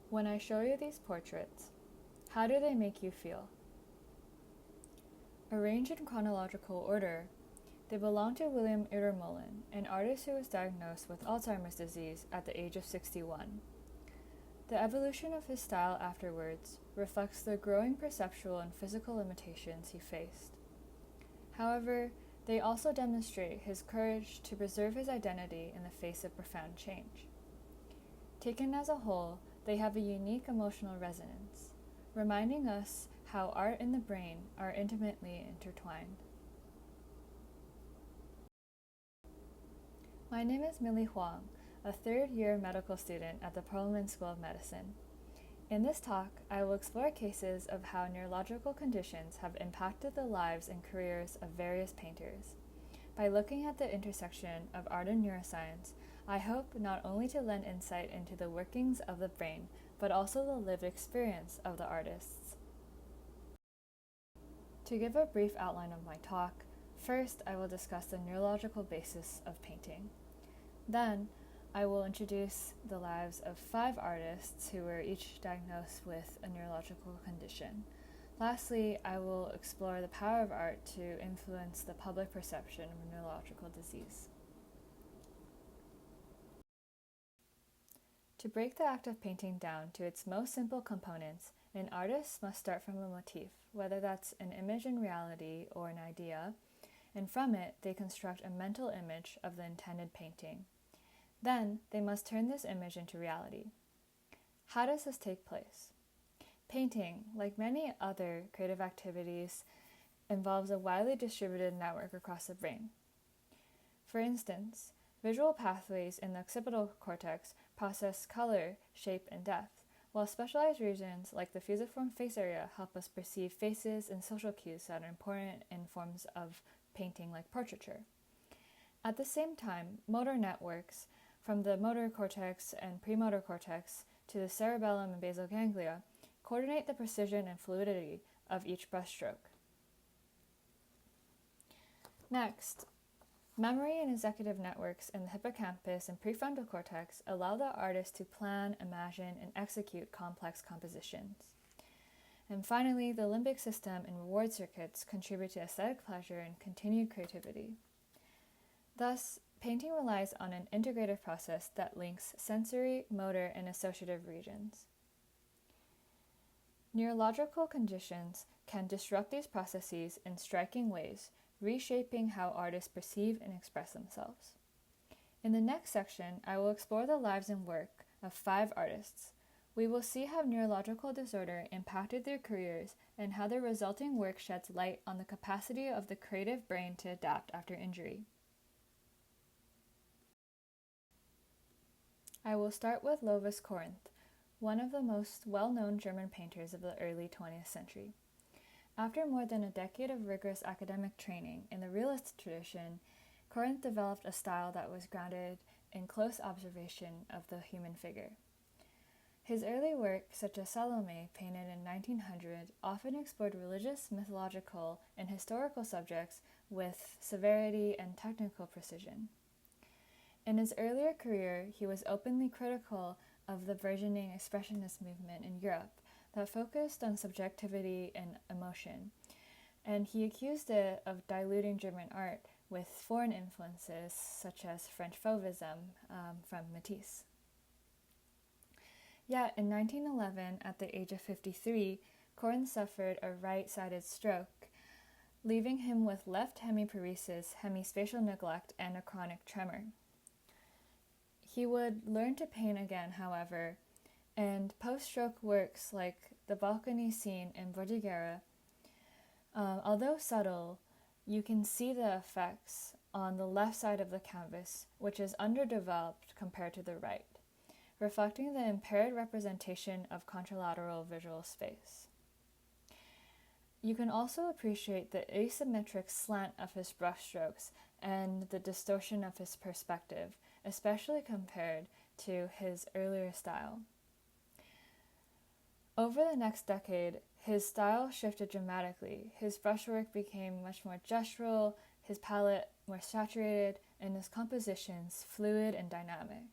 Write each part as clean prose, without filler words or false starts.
When I show you these portraits, how do they make you feel? Arranged in chronological order, they belong to William Itermolin, an artist who was diagnosed with Alzheimer's disease at the age of 61. The evolution of his style afterwards reflects the growing perceptual and physical limitations he faced. However, they also demonstrate his courage to preserve his identity in the face of profound change. Taken as a whole, they have a unique emotional resonance, reminding us how art and the brain are intimately intertwined. My name is Millie Huang, a third-year medical student at the Perelman School of Medicine. In this talk, I will explore cases of how neurological conditions have impacted the lives and careers of various painters. By looking at the intersection of art and neuroscience, I hope not only to lend insight into the workings of the brain, but also the lived experience of the artists. To give a brief outline of my talk, first I will discuss the neurological basis of painting. Then, I will introduce the lives of 5 artists who were each diagnosed with a neurological condition. Lastly, I will explore the power of art to influence the public perception of neurological disease. To break the act of painting down to its most simple components, an artist must start from a motif, whether that's an image in reality or an idea, and from it they construct a mental image of the intended painting. Then, they must turn this image into reality. How does this take place? Painting, like many other creative activities, involves a widely distributed network across the brain. For instance, visual pathways in the occipital cortex process color, shape, and depth, while specialized regions like the fusiform face area help us perceive faces and social cues that are important in forms of painting like portraiture. At the same time, motor networks from the motor cortex and premotor cortex to the cerebellum and basal ganglia coordinate the precision and fluidity of each brushstroke. Next, memory and executive networks in the hippocampus and prefrontal cortex allow the artist to plan, imagine, and execute complex compositions. And finally, the limbic system and reward circuits contribute to aesthetic pleasure and continued creativity. Thus, painting relies on an integrative process that links sensory, motor, and associative regions. Neurological conditions can disrupt these processes in striking ways, reshaping how artists perceive and express themselves. In the next section, I will explore the lives and work of 5 artists. We will see how neurological disorder impacted their careers and how their resulting work sheds light on the capacity of the creative brain to adapt after injury. I will start with Lovis Corinth, one of the most well-known German painters of the early 20th century. After more than a decade of rigorous academic training in the realist tradition, Corinth developed a style that was grounded in close observation of the human figure. His early work, such as Salome, painted in 1900, often explored religious, mythological, and historical subjects with severity and technical precision. In his earlier career, he was openly critical of the burgeoning expressionist movement in Europe that focused on subjectivity and emotion, and he accused it of diluting German art with foreign influences such as French Fauvism from Matisse. Yet in 1911, at the age of 53, Corinth suffered a right-sided stroke, leaving him with left hemiparesis, hemispatial neglect, and a chronic tremor. He would learn to paint again, however, and post-stroke works like the balcony scene in Bordighera, although subtle, you can see the effects on the left side of the canvas, which is underdeveloped compared to the right, reflecting the impaired representation of contralateral visual space. You can also appreciate the asymmetric slant of his brushstrokes and the distortion of his perspective, especially compared to his earlier style. Over the next decade, his style shifted dramatically. His brushwork became much more gestural, his palette more saturated, and his compositions fluid and dynamic.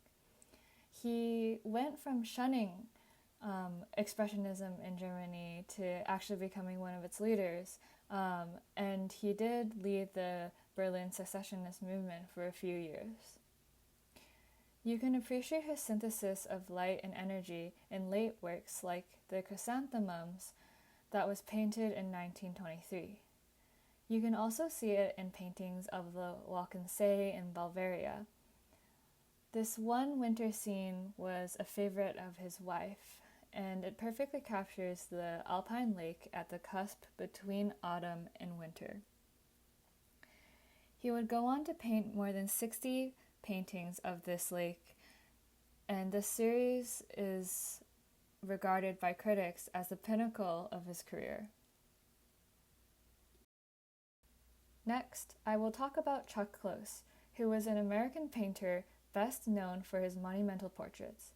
He went from shunning Expressionism in Germany to actually becoming one of its leaders. And he did lead the Berlin secessionist movement for a few years. You can appreciate his synthesis of light and energy in late works like The Chrysanthemums that was painted in 1923. You can also see it in paintings of the Walchensee in Bavaria. This one winter scene was a favorite of his wife, and it perfectly captures the alpine lake at the cusp between autumn and winter. He would go on to paint more than 60 paintings of this lake, and the series is regarded by critics as the pinnacle of his career. Next, I will talk about Chuck Close, who was an American painter best known for his monumental portraits.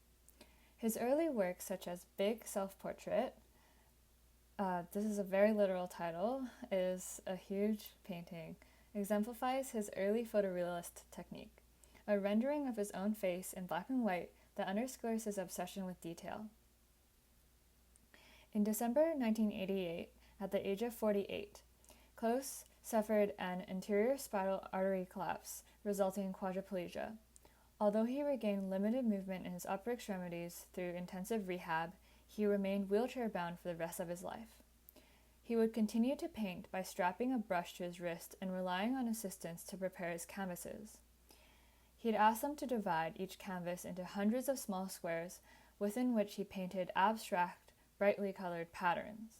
His early works, such as Big Self-Portrait, this is a very literal title, is a huge painting, exemplifies his early photorealist technique, a rendering of his own face in black and white that underscores his obsession with detail. In December 1988, at the age of 48, Close suffered an anterior spinal artery collapse, resulting in quadriplegia. Although he regained limited movement in his upper extremities through intensive rehab, he remained wheelchair-bound for the rest of his life. He would continue to paint by strapping a brush to his wrist and relying on assistants to prepare his canvases. He'd ask them to divide each canvas into hundreds of small squares within which he painted abstract, brightly colored patterns.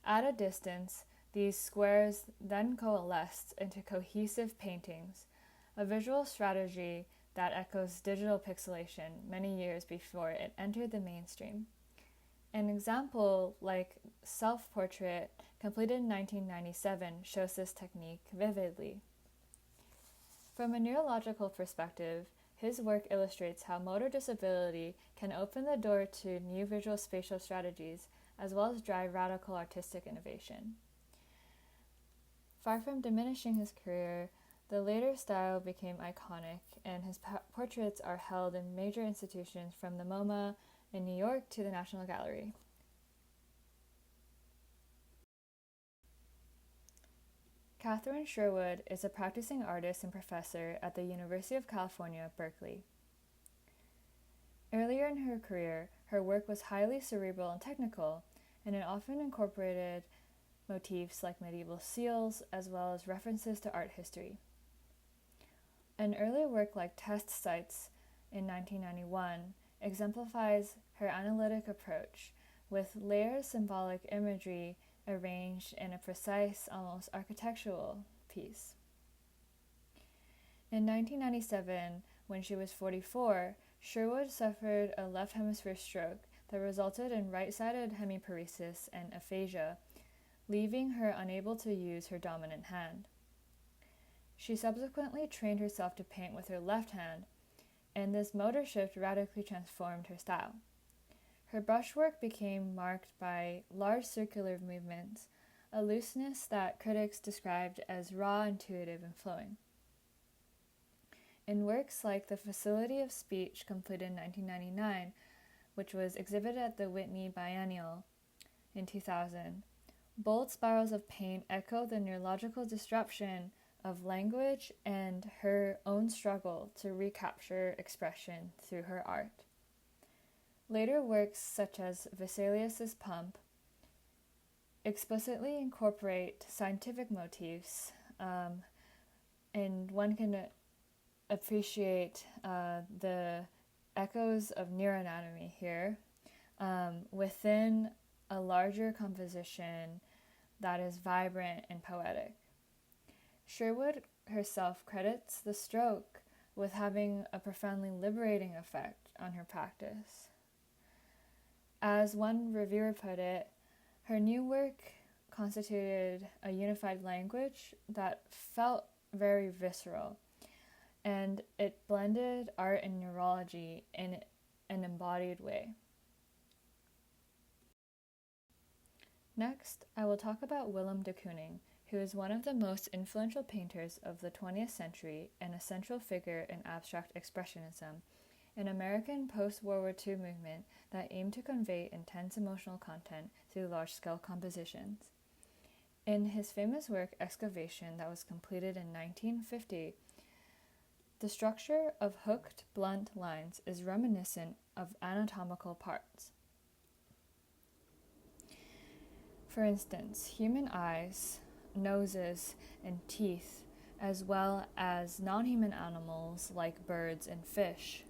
At a distance, these squares then coalesced into cohesive paintings, a visual strategy that echoes digital pixelation many years before it entered the mainstream. An example like Self-Portrait, completed in 1997, shows this technique vividly. From a neurological perspective, his work illustrates how motor disability can open the door to new visual spatial strategies, as well as drive radical artistic innovation. Far from diminishing his career, the later style became iconic, and his portraits are held in major institutions from the MoMA in New York to the National Gallery. Catherine Sherwood is a practicing artist and professor at the University of California, Berkeley. Earlier in her career, her work was highly cerebral and technical, and it often incorporated motifs like medieval seals, as well as references to art history. An early work like Test Sites in 1991 exemplifies her analytic approach, with layered symbolic imagery arranged in a precise, almost architectural piece. In 1997, when she was 44, Sherwood suffered a left hemisphere stroke that resulted in right-sided hemiparesis and aphasia, leaving her unable to use her dominant hand. She subsequently trained herself to paint with her left hand, and this motor shift radically transformed her style. Her brushwork became marked by large circular movements, a looseness that critics described as raw, intuitive, and flowing. In works like The Facility of Speech, completed in 1999, which was exhibited at the Whitney Biennial in 2000, bold spirals of paint echo the neurological disruption of language and her own struggle to recapture expression through her art. Later works, such as Vesalius's Pump, explicitly incorporate scientific motifs, and one can appreciate the echoes of neuroanatomy here within a larger composition that is vibrant and poetic. Sherwood herself credits the stroke with having a profoundly liberating effect on her practice. As one reviewer put it, her new work constituted a unified language that felt very visceral, and it blended art and neurology in an embodied way. Next, I will talk about Willem de Kooning, who is one of the most influential painters of the 20th century and a central figure in abstract expressionism, an American post-World War II movement that aimed to convey intense emotional content through large-scale compositions. In his famous work Excavation, that was completed in 1950, the structure of hooked, blunt lines is reminiscent of anatomical parts. For instance, human eyes, noses, and teeth, as well as non-human animals like birds and fish.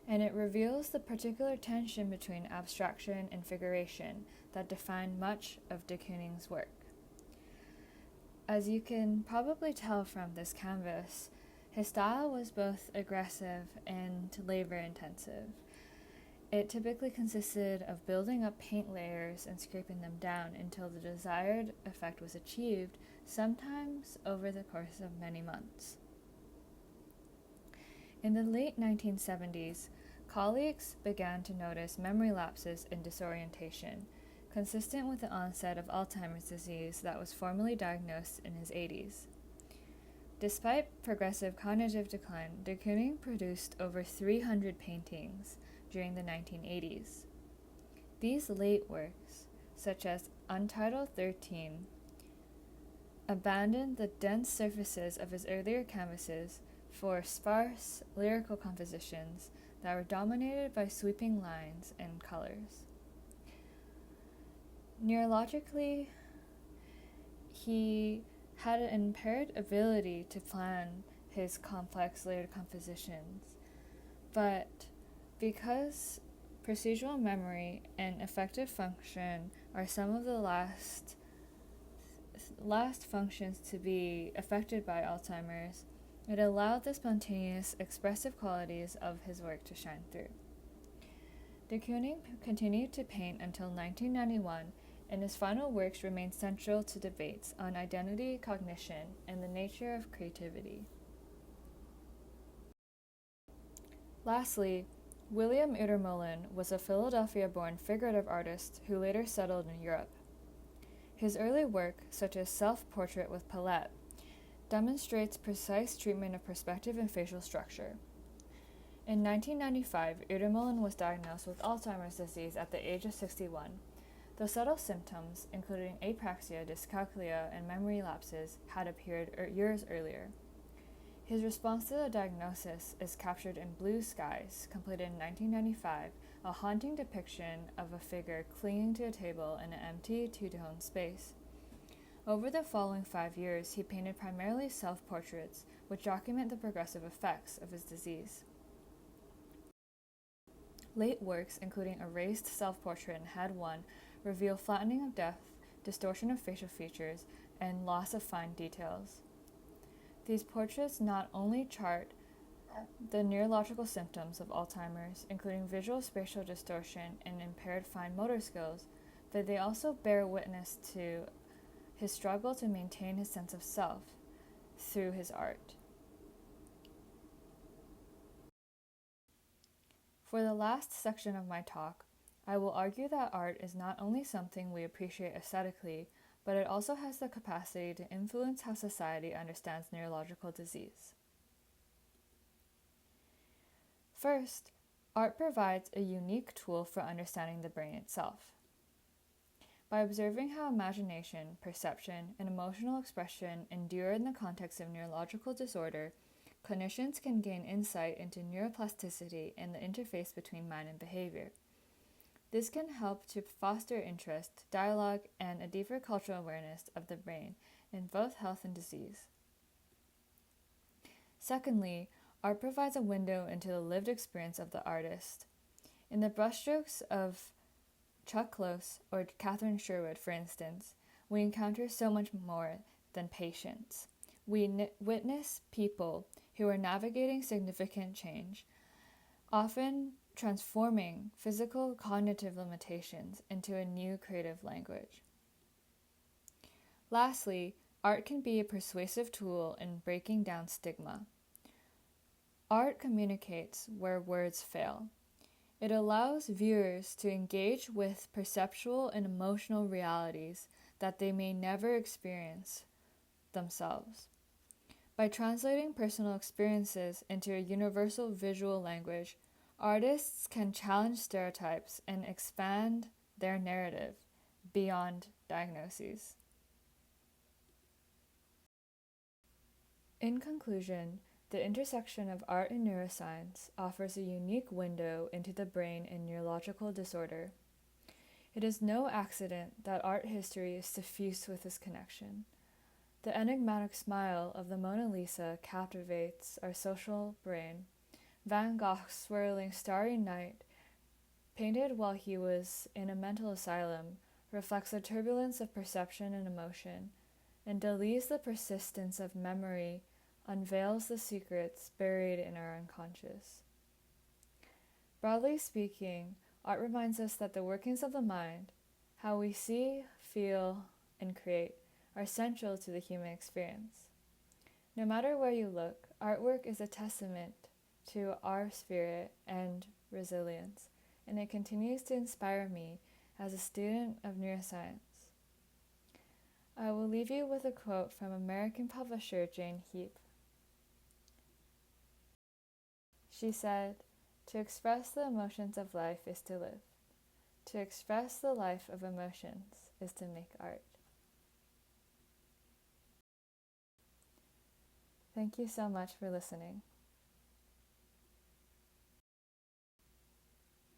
And it reveals the particular tension between abstraction and figuration that defined much of de Kooning's work. As you can probably tell from this canvas, his style was both aggressive and labor-intensive. It typically consisted of building up paint layers and scraping them down until the desired effect was achieved, sometimes over the course of many months. In the late 1970s, colleagues began to notice memory lapses and disorientation, consistent with the onset of Alzheimer's disease that was formally diagnosed in his 80s. Despite progressive cognitive decline, de Kooning produced over 300 paintings during the 1980s. These late works, such as Untitled 13, abandoned the dense surfaces of his earlier canvases for sparse lyrical compositions that were dominated by sweeping lines and colors. Neurologically, he had an impaired ability to plan his complex layered compositions, but because procedural memory and effective function are some of the last functions to be affected by Alzheimer's, it allowed the spontaneous, expressive qualities of his work to shine through. De Kooning continued to paint until 1991, and his final works remain central to debates on identity, cognition, and the nature of creativity. Lastly, William Utermohlen was a Philadelphia-born figurative artist who later settled in Europe. His early work, such as Self-Portrait with Palette, demonstrates precise treatment of perspective and facial structure. In 1995, Utermohlen was diagnosed with Alzheimer's disease at the age of 61. Though subtle symptoms, including apraxia, dyscalculia, and memory lapses, had appeared years earlier. His response to the diagnosis is captured in Blue Skies, completed in 1995, a haunting depiction of a figure clinging to a table in an empty, two-tone space. Over the following 5 years, he painted primarily self-portraits, which document the progressive effects of his disease. Late works, including a raised self-portrait in Head 1, reveal flattening of depth, distortion of facial features, and loss of fine details. These portraits not only chart the neurological symptoms of Alzheimer's, including visual spatial distortion and impaired fine motor skills, but they also bear witness to his struggle to maintain his sense of self through his art. For the last section of my talk, I will argue that art is not only something we appreciate aesthetically, but it also has the capacity to influence how society understands neurological disease. First, art provides a unique tool for understanding the brain itself. By observing how imagination, perception, and emotional expression endure in the context of neurological disorder, clinicians can gain insight into neuroplasticity and the interface between mind and behavior. This can help to foster interest, dialogue, and a deeper cultural awareness of the brain in both health and disease. Secondly, art provides a window into the lived experience of the artist. In the brushstrokes of Chuck Close or Catherine Sherwood, for instance, we encounter so much more than patience. We witness people who are navigating significant change, often transforming physical cognitive limitations into a new creative language. Lastly, art can be a persuasive tool in breaking down stigma. Art communicates where words fail. It allows viewers to engage with perceptual and emotional realities that they may never experience themselves. By translating personal experiences into a universal visual language, artists can challenge stereotypes and expand their narrative beyond diagnoses. In conclusion, the intersection of art and neuroscience offers a unique window into the brain in neurological disorder. It is no accident that art history is suffused with this connection. The enigmatic smile of the Mona Lisa captivates our social brain. Van Gogh's swirling Starry Night, painted while he was in a mental asylum, reflects the turbulence of perception and emotion, and Dali's The Persistence of Memory unveils the secrets buried in our unconscious. Broadly speaking, art reminds us that the workings of the mind, how we see, feel, and create, are central to the human experience. No matter where you look, artwork is a testament to our spirit and resilience, and it continues to inspire me as a student of neuroscience. I will leave you with a quote from American publisher Jane Heap. She said, "To express the emotions of life is to live. To express the life of emotions is to make art." Thank you so much for listening.